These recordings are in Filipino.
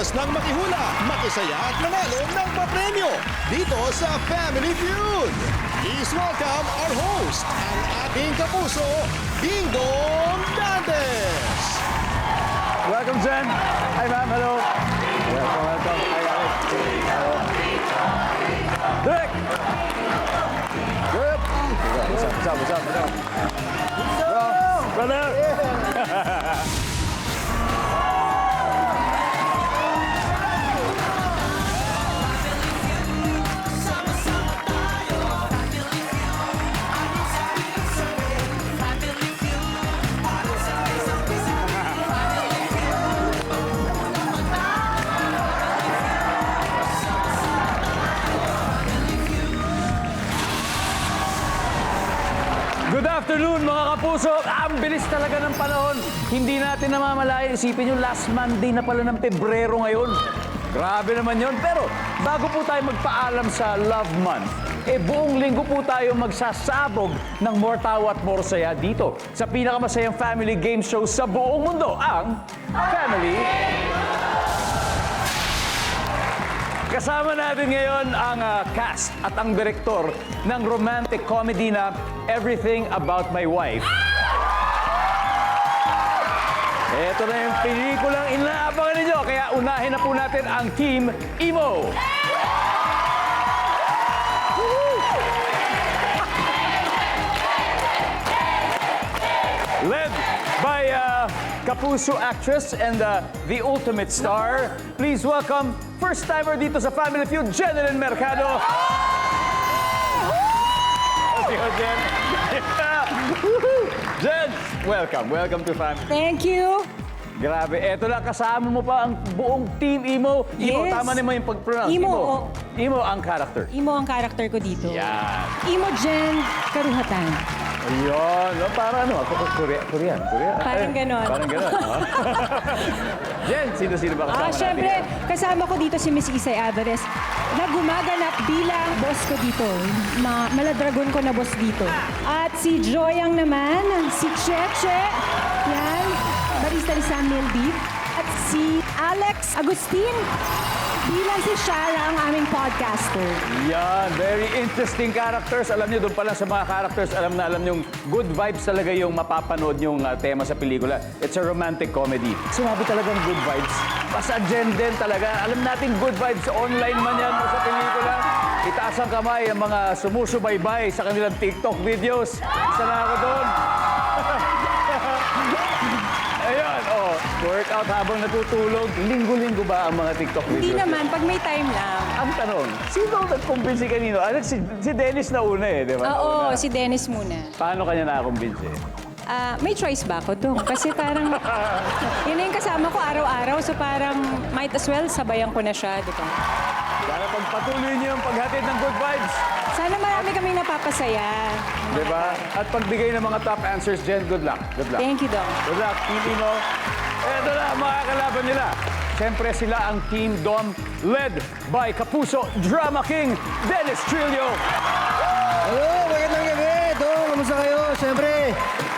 oras ng makihula, makisaya at manalo ng papremyo dito sa Family Feud. Please welcome our host, ang ating kapuso, Ding Dong Dantes. Welcome, Jen. Hi, ma'am. Hello. Welcome. Hi, Alex. Hello. Direk! Good. What's up? Brother! Good afternoon mga kapuso! Ang bilis talaga ng panahon. Hindi natin namamalayan. Isipin nyo, last Monday na pala ng Pebrero ngayon. Grabe naman yon. Pero bago po tayo magpaalam sa Love Month, buong linggo po tayo magsasabog ng more tawa at more saya dito sa pinakamasayang family game show sa buong mundo, ang Family. Kasama natin ngayon ang cast at ang direktor ng romantic comedy na Everything About My Wife. Ito na yung pelikulang inaabangan ninyo, kaya unahin na po natin ang Team Emo. Led by Kapuso actress and the ultimate star. Please welcome first-timer dito sa Family Feud, Jeneline Mercado. Jen. Jen, welcome to Family. Thank you. Grabe, eto lang, kasama mo pa ang buong Team Emo. Emo, Yes. tama naman yung pag-pronounce. Emo, Emo ang character. Emo ang karakter ko dito. Yan. Emo Jen Karuhatan. Ayun, no, para ano, Korean. Parang ganon. Parang ganon. Jen, sino ba kasama natin? Siyempre, kasama ko dito si Miss Isay Alvarez na gumaganap bilang boss ko dito. Maladragon ko na boss dito. At si Joyang naman, si Cheche, yan, barista ni Sam Mildeep. At si Alex Agustin bilang si Shara ang aming podcaster. Yan, very interesting characters. Alam niyo, doon pa lang sa mga characters, alam yung good vibes talaga yung mapapanood yung tema sa pelikula. It's a romantic comedy. Sinabi talagang good vibes. Basta Jen din talaga. Alam natin good vibes. Online man yan o sa pelikula. Itaas ang kamay ang mga sumusubaybay sa kanilang TikTok videos. Isa na ako doon. Ayun, workout habang natutulog. Linggo-linggo ba ang mga TikTok videos? Hindi naman, pag may time lang. Ang tanong, sino ang nag-convince kanino? Si Dennis na una di ba? Oo, Nauna. si Dennis muna. Paano kanya nakakumbinse? May choice ba ako doon? Kasi parang, yun na yung kasama ko araw-araw. So parang, might as well, sabayan ko na siya, di ba? Sana pagpatuloy niyo yung paghatid ng good vibes. Sana marami kaming napapasaya. Di ba? At pagbigay ng mga top answers, Jen, good luck. Good luck. Thank you, Dong. Good luck, Team Emo. Eto na, mga kalaban nila. Siyempre sila ang Team Dom, led by Kapuso Drama King, Dennis Trillo. Hello, magandang gabi. Dong, kamusta kayo? Siyempre,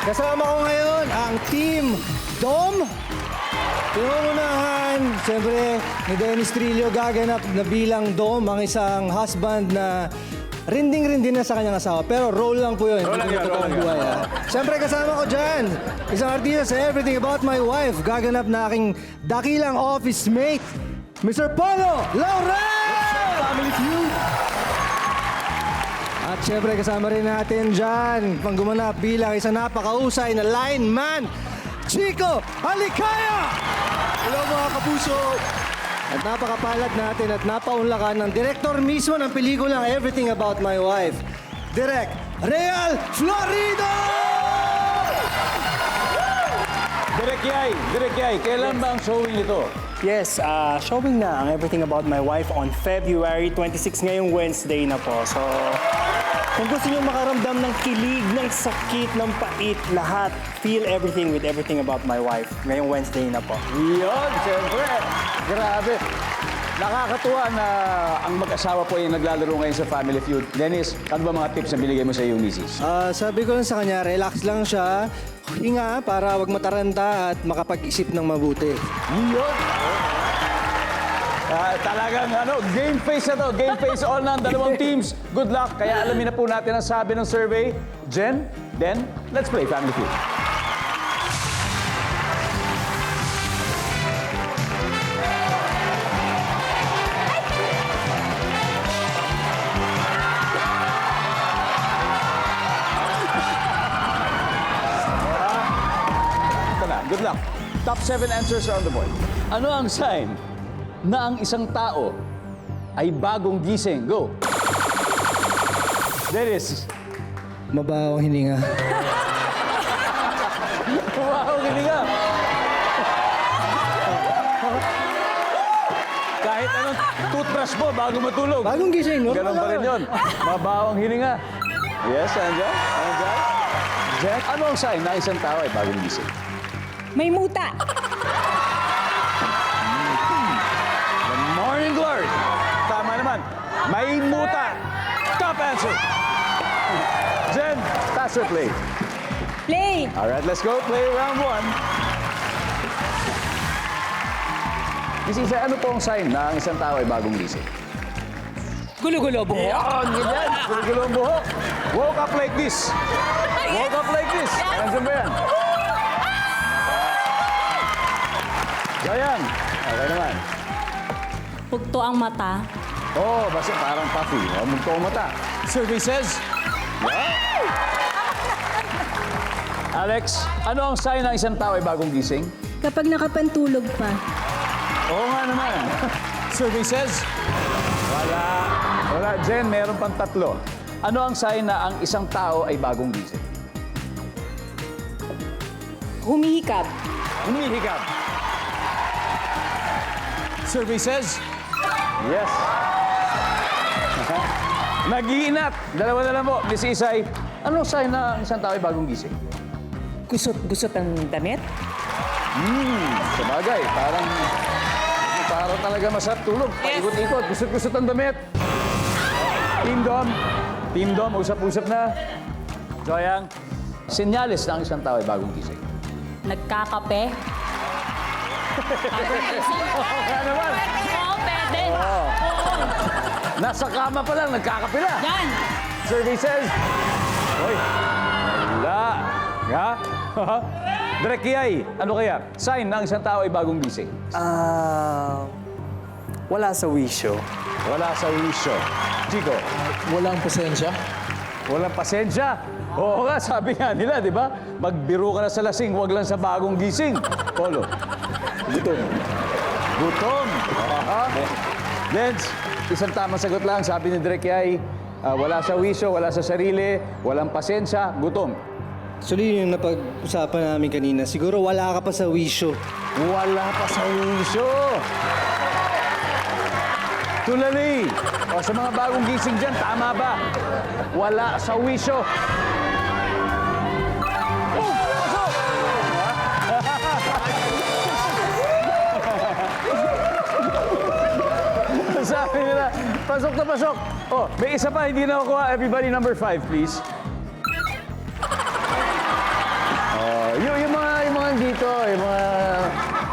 kasama ko ngayon ang Team Dom. Pinungunahan, siyempre, ni Dennis Trillo gaganap na bilang Dom, ang isang husband na rinding-rindi na sa kanyang asawa. Pero role lang po yun. Role lang Hindi yan, po totoong role lang buhay, yan. Siyempre, kasama ko dyan. Isang artista sa Everything About My Wife. Gaganap na aking dakilang office mate, Mr. Polo Laurel! Family Feud. At siyempre, kasama rin natin dyan, panggumanap bilang isang napakausay na lineman, Chico Alicaya! Hello mga kapuso! At napakapalad natin at napaunlakan ng direktor mismo ng pelikulang Everything About My Wife, Direk Real Florido! Direk Yay, kailan ba ang showing ito? Yes, showing na ang Everything About My Wife on February 26 ngayong Wednesday na po. So, kung gusto niyo makaramdam ng kilig, ng sakit, ng pait, lahat, feel everything with Everything About My Wife ngayong Wednesday na po. Yun, siyempre. Grabe. Nakakatuwa na ang mag-asawa po ay naglalaro ngayon sa Family Feud. Dennis, ano ba mga tips na binigay mo sa iyong misis? Sabi ko lang sa kanya, relax lang siya, hinga para wag mataranta at makapag-isip ng mabuti. Yun. Talagang game face na to. Game face all ng dalawang teams. Good luck. Kaya alamin na po natin ang sabi ng survey. Jen, then, let's play Family Feud. Ito na, good luck. Top 7 answers are on the board. Ano ang sign na ang isang tao ay bagong gising? Go. Dennis. Mabawang hininga. Wow, hininga. Kahit anong toothbrush mo bago matulog. Bagong gising, no? Ganun pa rin yun. Mabawang hininga. Yes, andyan. Andyan. Jen, ano ang sign na isang tao ay bagong gising? May muta. The morning glory. Tama naman. May muta. Top answer. Jen, pass or play? Play. All right, let's go. Play round 1. Miss Isa, ano po ang sign na ang isang tao ay bagong gising? Gulo-gulo buhok. Yan, ganyan. Gulo-gulo ang buhok. Woke up like this. Woke up like this. Nandiyan ba yan? Ayan. Okay naman. Pugto ang mata. Oh, basta parang puffy. Oh, mugto ang mata. Survey says... Alex, ano ang sign ng isang tao ay bagong gising? Kapag nakapantulog pa. Oo nga naman. Survey says... Wala. Wala. Jen, meron pang 3. Ano ang sign na ang isang tao ay bagong gising? Humihikab. Humihikab. Survey says... Yes. Nag-iinat. Dalawa na lang po. Miss Isay, ano sign na isang tao ay bagong gising? Gusot ang damit? Sabagay, parang talaga masarap tulog. Paikot-ikot, gusot-gusot ang damit. Team Dom. Team Dom, usap-usap na. Joyang, senyales na ang isang tao ay bagong gising. Nagkakape. Kaya naman. Oo, pwede. Oo. Nasa kama pa lang, nagkakape na. Yan. Survey says... Hoy, wala. Ha? Direk Kiyay, ano kaya? Sign na ang isang tao ay bagong gising. Wala sa wisyo. Wala sa wisyo. Chico, Walang pasensya. walang pasensya. Oo nga, sabi nga nila, di ba? Magbiro ka na sa lasing, wag lang sa bagong gising. Polo. Gutom. Gutom. Lens, isang tamang sagot lang. Sabi ni Direk Kiyay, wala sa wisyo, wala sa sarili, walang pasensya, gutom. Actually, yung napag-usapan namin kanina, siguro wala ka pa sa wisyo. Wala pa sa wisyo. Tulali. O sa mga bagong gising dyan, tama ba? Wala sa wisyo. Oh, pasok! Sabi nila, pasok na pasok. Oh, may isa pa, hindi na nakuha. Everybody, number 5, please. Yung mga dito, yung mga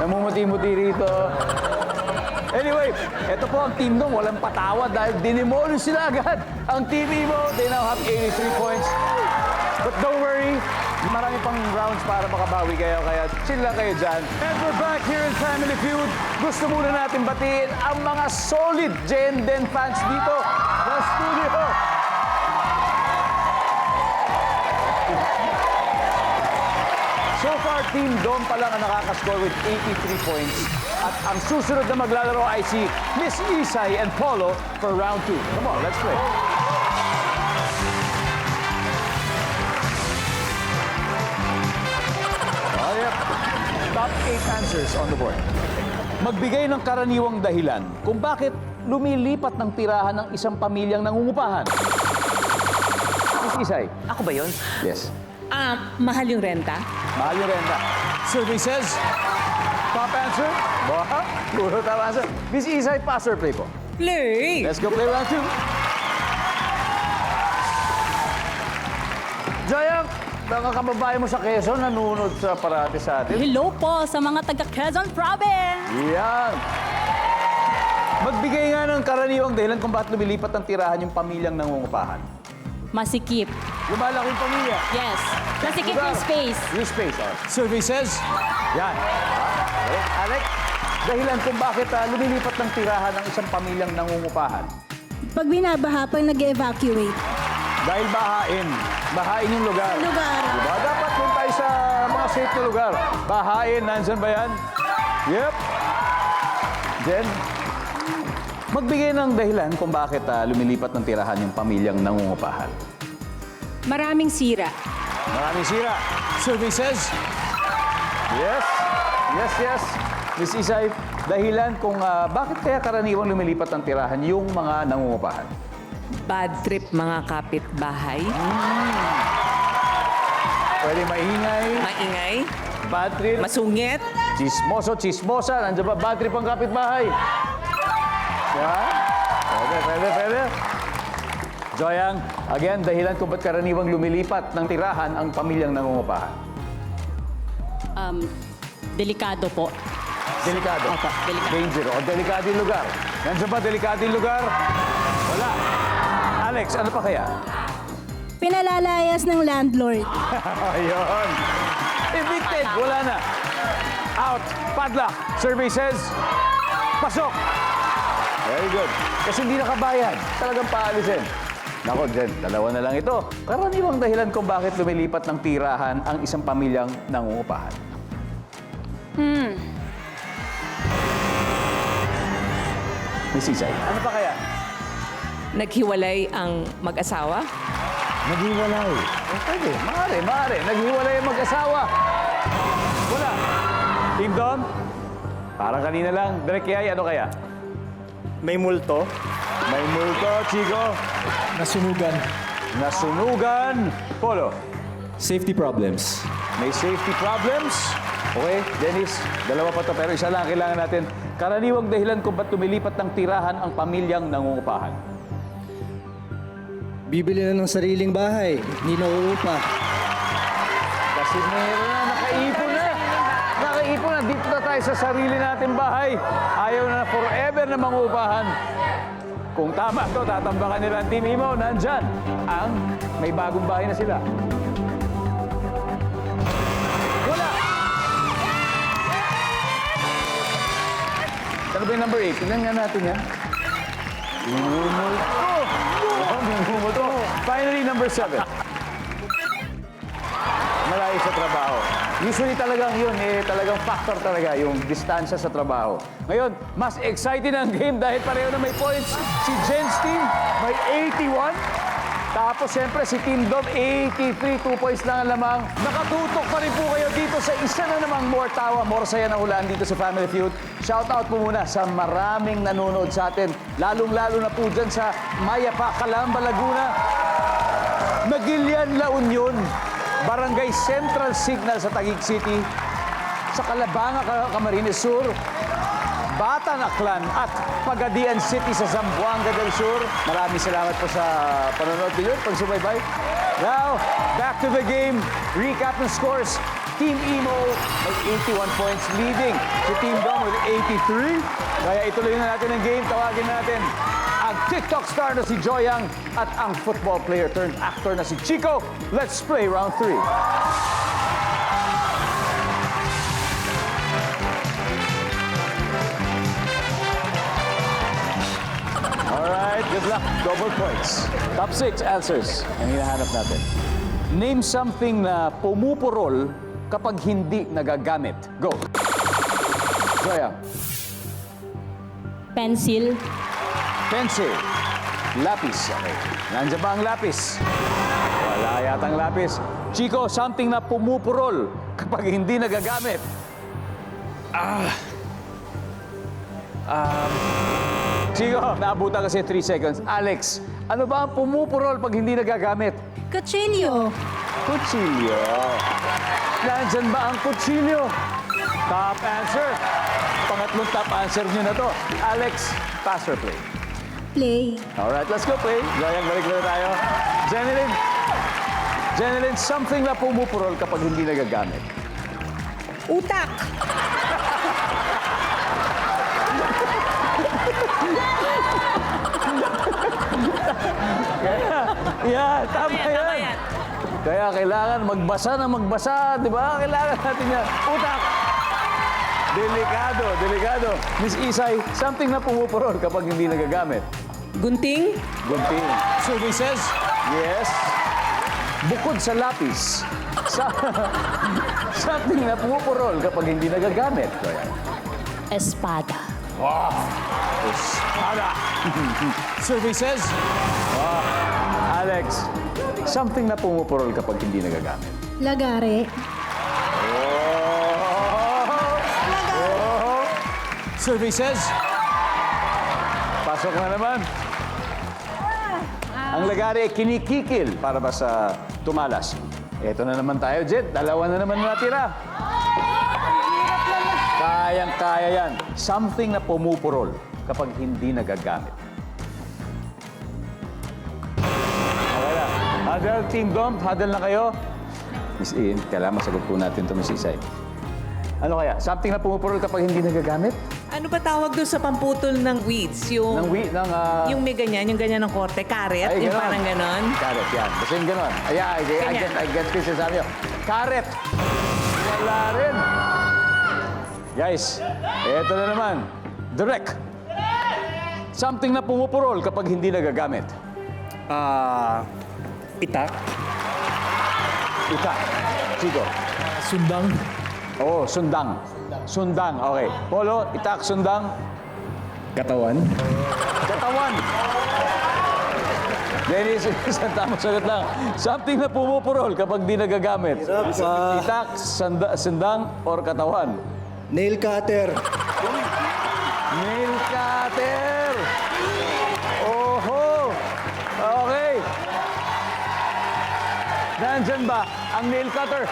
namumuti-muti rito. Anyway, ito po ang Team Dong, walang patawad dahil dinimolish sila agad. Ang Team Emo, they now have 83 points. But don't worry, marami pang rounds para makabawi kayo, kaya chill lang kayo dyan. And we're back here in Family Feud. Gusto muna natin batiin ang mga solid Jen Den fans dito sa studio. So far, Team Dom pa lang ang nakakascore with 83 points. At ang susunod na maglalaro ay si Miss Isay and Polo for round 2. Come on, let's play. Oh, yep. Top 8 answers on the board. Magbigay ng karaniwang dahilan kung bakit lumilipat ng tirahan ng isang pamilyang nangungupahan. Miss Isay. Ako ba yun? Yes. Mahal yung renta? Mahal yung renta. Survey says, top answer. Baha, puro top answer. Miss Isay, pass or play po? Play! Let's go play round 2. Jayang, mga kababae mo sa Quezon nanonood sa parati sa atin. Hello po sa mga taga Quezon Province. Yan. Magbigay nga ng karaniwang dahilan kung bakit lumilipat ng tirahan yung pamilyang nangungupahan. Masikip. Lumalaki yung pamilya. Yes. Masikip Lugar. yung space. Yung space, oh. Survey says, yan. Okay. Alex, dahilan kung bakit lumilipat ng tirahan ng isang pamilyang nangungupahan. Pag binabaha, pag nag-evacuate. Dahil bahain. Bahain yung lugar. Lugar. Diba? Dapat doon tayo sa mga safe na lugar. Bahain, nandyan ba yan? Yep. Then, magbigay ng dahilan kung bakit lumilipat ng tirahan yung pamilyang nangungupahan. Maraming sira. Maraming sira. Survey says, yes. Yes, yes. Miss Isay, dahilan kung bakit kaya karaniwang lumilipat ng tirahan yung mga nangungupahan. Bad trip mga kapitbahay. Pwede maingay, Maingay. bad trip, Masungit. chismoso, chismosa. Nandiyan ba bad trip ang kapitbahay? Diba? Pwede. Joyang, again, dahilan kung ba't karaniwang lumilipat ng tirahan ang pamilyang nangungupahan. Delikado po. Delikado. Opo, delikado. Danger. O delikado yung lugar. Nandiyan ba delikado yung lugar? Wala. Alex, ano pa kaya? Pinalalayas ng landlord. Ayun. Evicted. Wala na. Out. Padlock. Survey says, pasok. Very good. Kasi hindi nakabayad. Talagang paalisin. Nako, Jen, dalawa na lang ito. Karaniwang dahilan kung bakit lumilipat ng tirahan ang isang pamilyang nangungupahan. Miss Isay, ano pa kaya? Naghiwalay ang mag-asawa. Naghiwalay. Pwede. Maaari. Naghiwalay ang mag-asawa. Wala. Team Don? Parang kanina lang. Direk Yay, ano kaya? May multo. May multo, Chico. Nasunugan. Nasunugan. Polo. Safety problems. May safety problems. Okay, Dennis, dalawa pa to pero isa lang kailangan natin. Karaniwang dahilan kung ba't tumilipat ng tirahan ang pamilyang nangungupahan. Bibili na ng sariling bahay. Hindi na uupa. Kasi meron na, nakaipon na. Nakaipon na, dito na tayo sa sarili natin bahay. Ayaw na forever na mangupahan. Kung tama to, tatambakan nila ang Team Imo. Nandyan ang may bagong bahay na sila. Wala! Ano ba yung number 8? Tignan nga natin yan. Bumulto. Finally, number 7. Malayo sa trabaho. Usually talagang yun, talagang factor talaga yung distansya sa trabaho. Ngayon, mas exciting ang game dahil pareho na may points. Si Jen's team may 81. Tapos siyempre si Team Dom 83, 2 points lang ang lamang. Nakatutok pa rin po kayo dito sa isa na namang more tawa, more saya na hulaan dito sa Family Feud. Shout out po muna sa maraming nanonood sa atin. Lalong-lalo na po dyan sa Mayapa, Calamba, Laguna. Magilian, La Union. Barangay Central Signal sa Taguig City. Sa Calabanga, Camarines Sur. Batan, Aklan at Pagadian City sa Zamboanga del Sur. Maraming salamat po sa panonood ninyo, pagsubaybay. Now, back to the game. Recap ng scores. Team Imo may 81 points leading. Si Team Dom with 83. Kaya ituloy na natin ang game. Tawagin natin ang TikTok star na si Joyang at ang football player turned actor na si Chico. Let's play round 3. Alright, good luck. Double points. Top 6 answers ang hinahanap natin. Name something na pumupurol kapag hindi nagagamit. Go. Joya. Pencil. Pencil. Lapis. Okay. Nandiyan ba ang lapis? Wala yatang lapis. Chico, something na pumupurol kapag hindi nagagamit. Chico, naabutan kasi 3 seconds. Alex, ano ba ang pumupurol pag hindi nagagamit? Kutsilyo. Kutsilyo. Nandyan ba ang kutsilyo? Top answer. Pangatlong top answer nyo na to. Alex, pass or play? Play. Alright, let's go play. Joyang, balik na tayo. Jeneline. Jeneline, something na pumupurol kapag hindi nagagamit. Utak. Tama yan. Kaya kailangan magbasa na magbasa, di ba? Kailangan natin yan. Utak! Delikado, delikado. Miss Isay, something na pumupurol kapag hindi nagagamit. Gunting? Gunting. Survey says, yes. Bukod sa lapis, something na pumupurol kapag hindi nagagamit. Kaya, Espada. espada. Survey says, Alex, something na pumupurol kapag hindi nagagamit. Lagare. Survey says, pasok na naman. Ang lagari ay kinikikil para ba sa tumalas. Eto na naman tayo, Jet. Dalawa na naman natira. Kayang-kaya yan. Something na pumupurol kapag hindi nagagamit. Okay na. Huddle, Team Dom, huddle na kayo. Miss Ian, kailangan masagot po natin ito, Miss Isay. Ano kaya? Something na pumupurol kapag hindi nagagamit? Ano ba tawag doon sa pamputol ng weeds? Yung, yung may ganyan, yung ganyan ng korte, karet, yung ganon. parang ganon. Karet, yan. Basta yung ganon. Ayan, I get this, sabi nyo. Karet. Wala rin. Guys, eto na naman. Direct. Something na pumupurol kapag hindi nagagamit. Itak. Ika. Chico. Sundang. Oo, sundang. Sundang, okay. Polo, itak, sundang. Katawan. Katawan. Dennis, isang tamang sagot lang. Something na pumupurol kapag di nagagamit. Itak, sundang, or katawan. Nail cutter. Nail cutter! Oho! Okay. Nandyan ba ang nail cutter?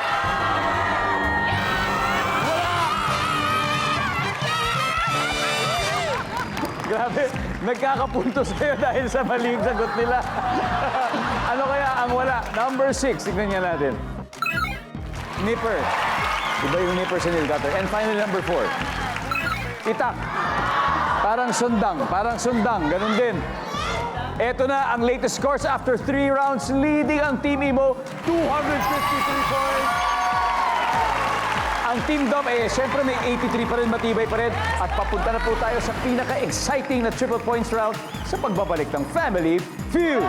Grabe, nagkakapuntos kayo dahil sa maling sagot nila. Ano kaya ang wala? Number 6, tignan niya natin. Nipper. Iba yung nipper sa nail cutter. And finally, number 4. Itak. Parang sundang, ganun din. Ito na ang latest scores after 3 rounds. Leading ang Team Imo, 253 points. Ang Team Dom, siyempre may 83 pa rin, matibay pa rin. At papunta na po tayo sa pinaka-exciting na triple points round sa pagbabalik ng Family Feud.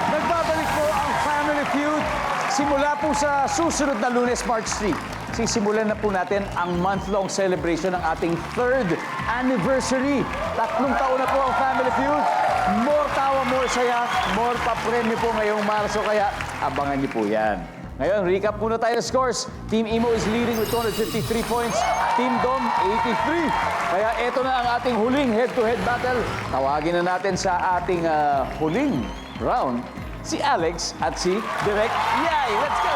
Nagbabalik po ang Family Feud simula po sa susunod na Lunes, March 3. Sisimulan na po natin ang month-long celebration ng ating 3rd anniversary. 3 taon na po ang Family Feud. More tawa, more saya, more pa-premyo po ngayong Marso. Kaya abangan niyo po yan. Ngayon, recap muna tayo ng scores. Team Imo is leading with 253 points. Team Dom, 83. Kaya ito na ang ating huling head-to-head battle. Tawagin na natin sa ating huling round si Alex at si Direk Yay. Let's go!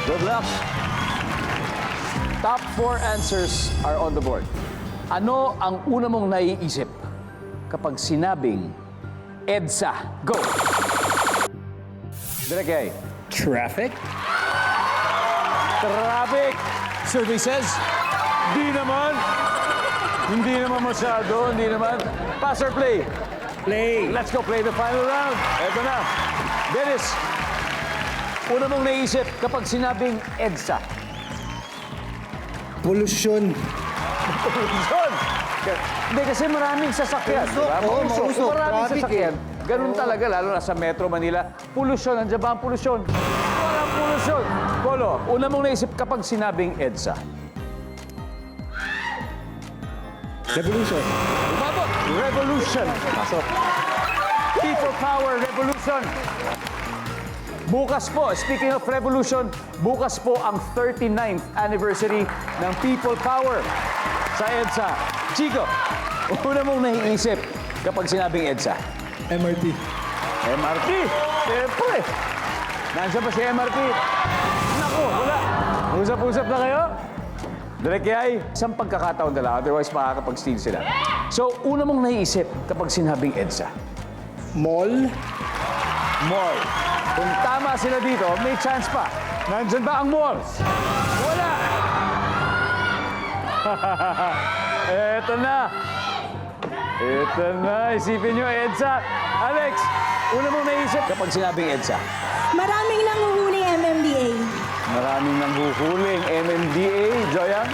Good luck. Top 4 answers are on the board. Ano ang una mong naiisip kapag sinabing EDSA? Go! Direk Yay. Traffic. Traffic. Survey says, di naman. Hindi naman masyado, hindi naman. Pass or play? Play. Let's go play the final round. Eto na. Dennis, una mong naisip kapag sinabing EDSA? Pollution. Polusyon. Hindi kasi maraming sasakyan. Diba? Mausok. Maraming Traffic sasakyan. Ganun talaga, lalo na sa Metro Manila. Polusyon. Nandiyan ba ang polusyon? Walang polusyon. Polo, una mong naisip kapag sinabing EDSA? Revolution. Umabot. Revolution. Pasok. People Power Revolution. Bukas po, speaking of revolution, bukas po ang 39th anniversary ng People Power sa EDSA. Chico, una mong naiisip kapag sinabing EDSA? MRT. MRT. Siyempre. Nandiyan pa si MRT. Naku, wala. Usap-usap na kayo. Direk Yay, isang pagkakataon na lang, otherwise makakapag-steal sila. So, una mong naiisip kapag sinabing EDSA? Mall. Mall. Kung tama sila dito, may chance pa. Nandyan ba ang mall? Wala. Eto na. Ito na. Isipin nyo, EDSA. Alex, una mong naisip kapag sinabing EDSA. Maraming nanguhuling MMDA. Maraming nanghuhuling MMDA. Joyang?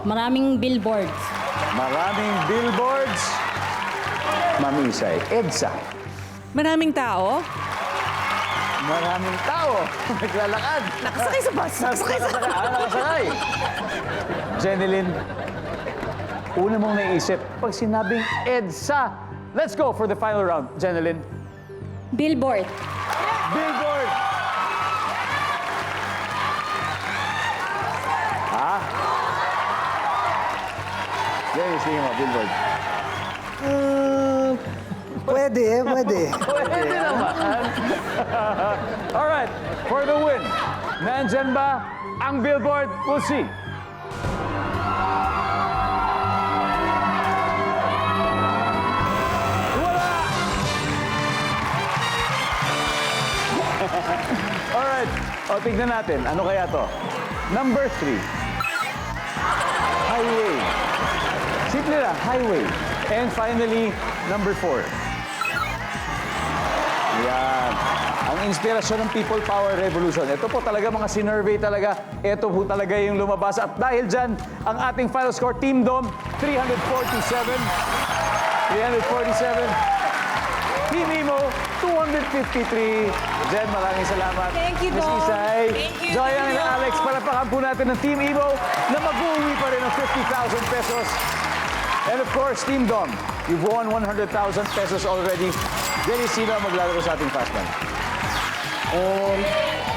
Maraming billboards. Maraming billboards. Ma'am Isay, EDSA. Maraming tao. Maraming tao. Naglalakad. Nakasakay sa bus. Nakasakay. Jeneline, una mong naisip pag sinabing EDSA. Let's go for the final round. Jeneline. Billboard. Billboard. Ha? Dennis, tingin mo, billboard. Pwede. Pwede naman. Alright, for the win. Nandyan ba ang billboard? We'll see. Wala! Alright, o tignan natin. Ano kaya to? Number 3. Highway. Simple lang, highway. And finally, number 4. Yan. Ang inspirasyon ng People Power Revolution. Ito po talaga mga sinurvey talaga. Ito po talaga yung lumabas. At dahil dyan, ang ating final score, Team Dom, 347. Team Imo, 253. Jen, maraming salamat. Thank you, Miss Dom. Isay. Thank you, Joyang Team and Dom. Alex, palapakan po natin ng Team Imo na mag-uwi pa rin ng 50,000 pesos. And of course, Team Dom, you've won 100,000 pesos already. Dennis, sino ang maglalaro sa ating fast money?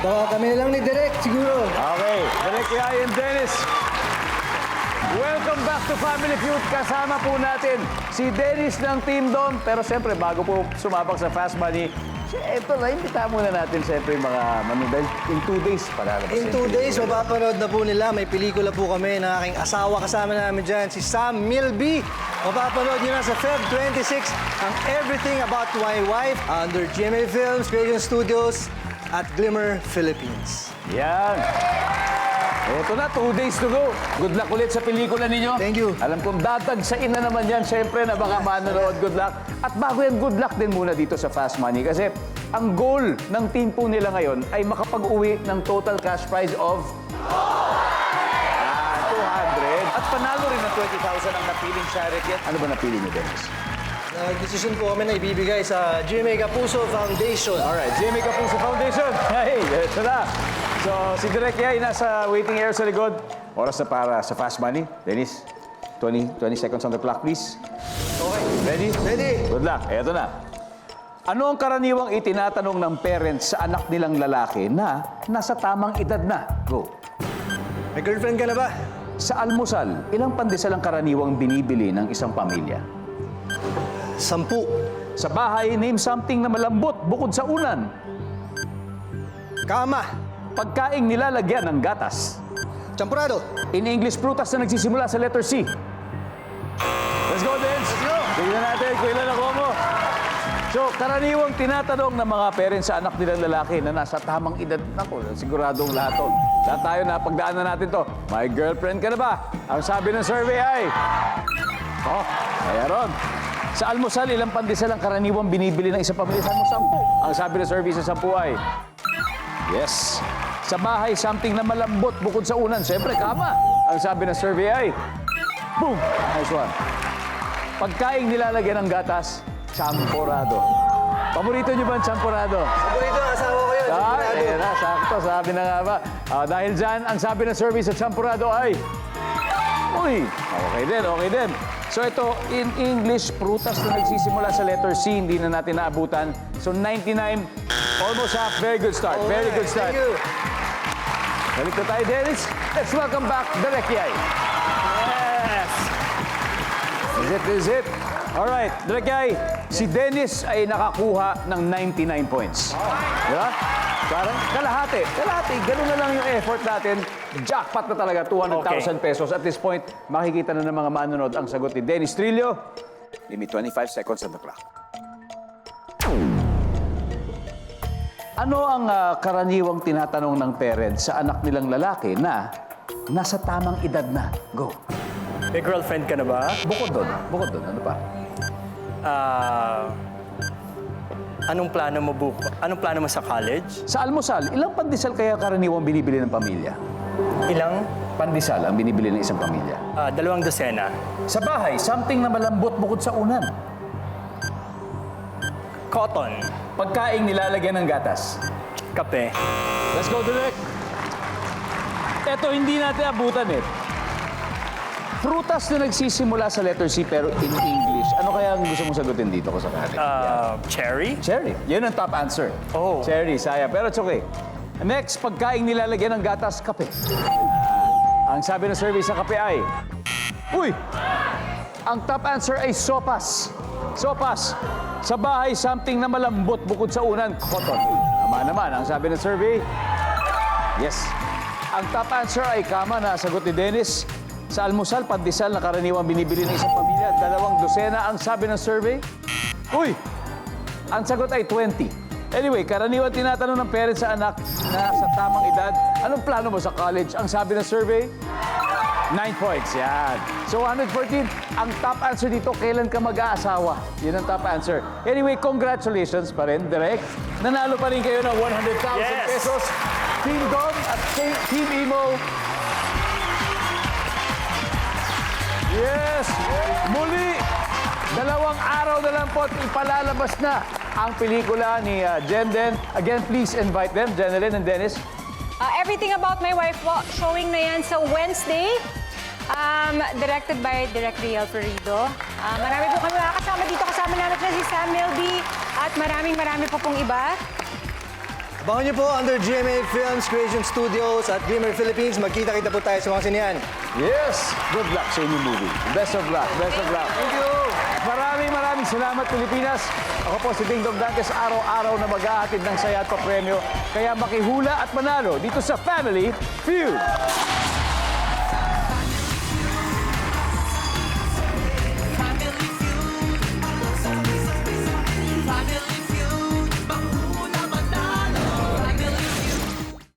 Baka kami na lang ni Direk, siguro. Okay, Derek Yay and Dennis. Welcome back to Family Feud. Kasama po natin si Dennis ng Team Dom. Pero siyempre, bago po sumabak sa Fast Money, ito na, imbita muna natin siyempre yung mga manunod. In 2 days, palalabas. In 2 days, mapapanood na po nila. May pelikula po kami ng aking asawa kasama namin dyan, si Sam Milby. Mapapanood nyo na sa Feb 26 ang Everything About My Wife under GMA Films, Creation Studios at Glimmer Philippines. Yan. Ito na, 2 days to go. Good luck ulit sa pelikula ninyo. Thank you. Alam kong dadagsain na naman yan, siyempre, na baka manonood. Good luck. At bago yan, good luck din muna dito sa Fast Money. Kasi ang goal ng team po nila ngayon ay makapag-uwi ng total cash prize of 200. At panalo rin ng 20,000 ang napiling charity. Ano ba napili niyo, Dennis? Nag-decision po kami na ibibigay sa GMA Kapuso Foundation. Alright, Jimmy Kapuso Foundation. Hey, ito na. So, si Direk Yay nasa waiting area sa likod. Oras na para sa Fast Money. Dennis, 20 seconds on the clock, please. Okay. Ready? Ready. Good luck. Eto na. Ano ang karaniwang itinatanong ng parents sa anak nilang lalaki na nasa tamang edad na? Go. May girlfriend ka na ba? Sa almusal, ilang pandesal ang karaniwang binibili ng isang pamilya? 10. Sa bahay, name something na malambot bukod sa unan. Kama. Pagkaing nilalagyan ng gatas. Champurado. In English, prutas na nagsisimula sa letter C. Let's go, Dens! Let's go! Tignan natin kung ilan ako mo. So, karaniwang tinatanong ng mga parents sa anak nilang lalaki na nasa tamang edad. Naku, siguradong lahat to. Lahat tayo na pagdaanan natin to. May girlfriend ka na ba? Ang sabi ng survey ay... Oh, mayroon. Sa almusal, ilang pandesal ang karaniwang binibili ng isang pamilya? Sa 10. Ang sabi ng survey sa 10 ay... Yes. Sa bahay, something na malambot bukod sa unan. Siyempre, kama. Ang sabi ng survey ay... Boom! Nice one. Pagkaing nilalagyan ng gatas, champurado. Paborito niyo ba ang champurado? Paborito ng asawa ko yun. Champurado. Ayan na, sakto. Sabi na nga ba. Dahil dyan, ang sabi ng survey sa champurado ay... Uy! Okay din. So ito, in English, prutas na nagsisimula sa letter C, hindi na natin naabutan. So 99, almost half. Very good start. Very good start. Thank you. Balik na tayo, Dennis. Let's welcome back Direk Yay. Yes! Is it? Alright, Direk Yay, si Dennis ay nakakuha ng 99 points. Diba? Parang kalahati. Ganun na lang yung effort natin. Jackpot na talaga, 200,000 pesos. At this point, makikita na ng mga manonood ang sagot ni Dennis Trillo. Give me 25 seconds on the clock. Ano ang karaniwang tinatanong ng parents sa anak nilang lalaki na nasa tamang edad na. Go. May girlfriend ka na ba? Bukod doon, ano pa? Anong plano mo Anong plano mo sa college? Sa almusal, ilang pandesal kaya karaniwang binibili ng pamilya? Ilang? Pandesal ang binibili ng isang pamilya. 2 dosena. Sa bahay, something na malambot bukod sa unan. Cotton. Pagkaing nilalagyan ng gatas. Kape. Let's go, Direk. Ito, hindi natin abutan eh. Prutas na nagsisimula sa letter C pero in English. Ano kaya ang gusto mong sagutin dito ko sa kanya? Cherry? Cherry. Yun ang top answer. Oh. Cherry, saya. Pero it's okay. Next, pagkaing nilalagyan ng gatas, kape. Ang sabi ng survey sa kape ay... Uy! Ang top answer ay sopas. Sopas. Sa bahay, something na malambot bukod sa unan, cotton. Tama naman. Ang sabi ng survey... Yes. Ang top answer ay kama na sagot ni Dennis. Sa almusal, pandesal na karaniwang binibili ng isang pamilya, 2 dosena ang sabi ng survey. Uy! Ang sagot ay 20. Anyway, karaniwan tinatanong ng parents sa anak na sa tamang edad, anong plano mo sa college? Ang sabi ng survey, 9 points. Yan. So, 114. Ang top answer dito, kailan ka mag-aasawa? Yun ang top answer. Anyway, congratulations pa rin, Direk. Nanalo pa rin kayo ng 100,000 Yes! pesos. Team Dom at Team Imo. Yes! Muli, 2 araw na lang po at ipalalabas na ang pelikula ni Jenden. Again, please invite them, Jenelyn and Dennis. Everything About My Wife po, showing na yan sa Wednesday. Directed by Direk Riel Ferrido. Marami po kami makakasama dito. Kasama namin na si Sam Milby at marami po pong iba. Abangan niyo po under GMA Films Creation Studios at Glimmer Philippines. Magkita-kita po tayo sa mga sinihan. Yes! Good luck sa inyong movie. Best of luck. Best of luck. Thank you! Maraming salamat, Pilipinas. Ako po si Ding Dong Dantes, araw-araw na mag-ahatid ng saya at papremyo. Kaya makihula at manalo dito sa Family Feud.